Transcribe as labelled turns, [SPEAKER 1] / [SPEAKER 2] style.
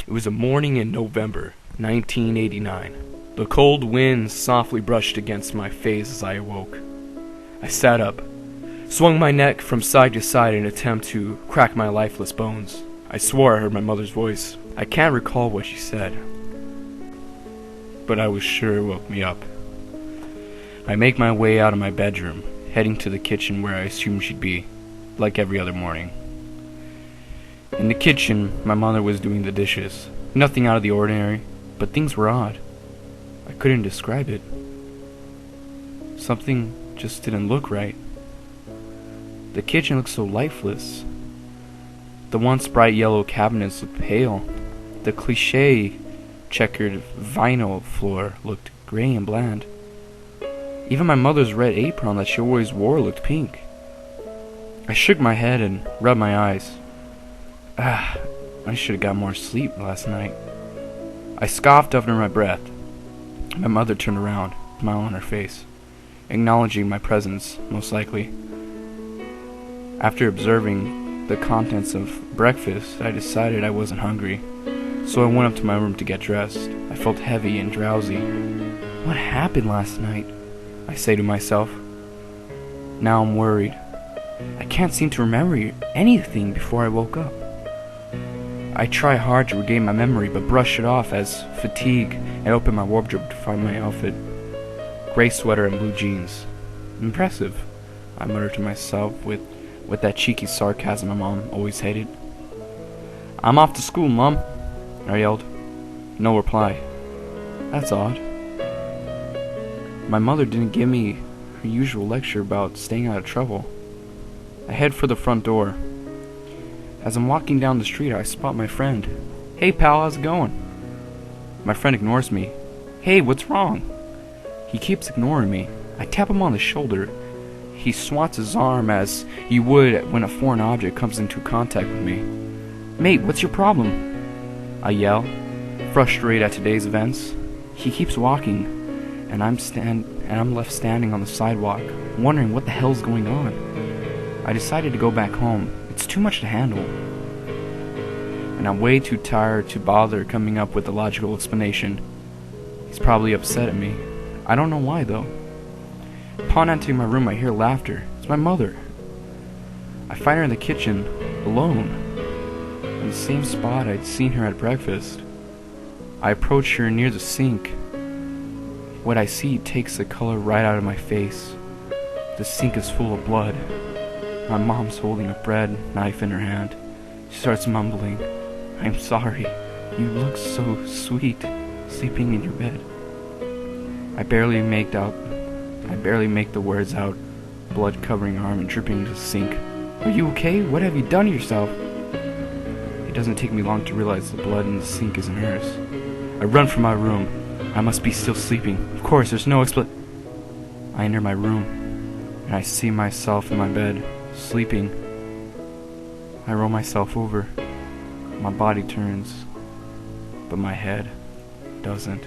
[SPEAKER 1] It was a morning in November, 1989. The cold wind softly brushed against my face as I awoke. I sat up, swung my neck from side to side in an attempt to crack my lifeless bones. I swore I heard my mother's voice. I can't recall what she said, but I was sure it woke me up. I make my way out of my bedroom, heading to the kitchen where I assumed she'd be, like every other morning. In the kitchen, my mother was doing the dishes. Nothing out of the ordinary, but things were odd. I couldn't describe it. Something just didn't look right. The kitchen looked so lifeless. The once bright yellow cabinets looked pale. The cliché checkered vinyl floor looked gray and bland. Even my mother's red apron that she always wore looked pink. I shook my head and rubbed my eyes. I should have got more sleep last night. I scoffed under my breath. My mother turned around, smile on her face, acknowledging my presence, most likely. After observing the contents of breakfast, I decided I wasn't hungry, so I went up to my room to get dressed. I felt heavy and drowsy. What happened last night? I say to myself. Now I'm worried. I can't seem to remember anything before I woke up. I try hard to regain my memory, but brush it off as fatigue and open my wardrobe to find my outfit. Gray sweater and blue jeans. Impressive, I muttered to myself with that cheeky sarcasm my mom always hated. I'm off to school, Mom, I yelled. No reply. That's odd. My mother didn't give me her usual lecture about staying out of trouble. I head for the front door. As I'm walking down the street, I spot my friend. Hey pal, how's it going? My friend ignores me. Hey, what's wrong? He keeps ignoring me. I tap him on the shoulder. He swats his arm as you would when a foreign object comes into contact with me. Mate, what's your problem? I yell, frustrated at today's events. He keeps walking, and I'm left standing on the sidewalk, wondering what the hell's going on. I decided to go back home. It's too much to handle, and I'm way too tired to bother coming up with a logical explanation. He's probably upset at me. I don't know why, though. Upon entering my room, I hear laughter. It's my mother. I find her in the kitchen, alone, in the same spot I'd seen her at breakfast. I approach her near the sink. What I see takes the color right out of my face. The sink is full of blood. My mom's holding a bread knife in her hand. She starts mumbling, I'm sorry. You look so sweet, sleeping in your bed. I barely make the words out, blood covering her arm and dripping into the sink. Are you okay? What have you done to yourself? It doesn't take me long to realize the blood in the sink isn't hers. I run from my room. I must be still sleeping. Of course, there's no I enter my room, and I see myself in my bed, sleeping. I roll myself over. My body turns, but my head doesn't.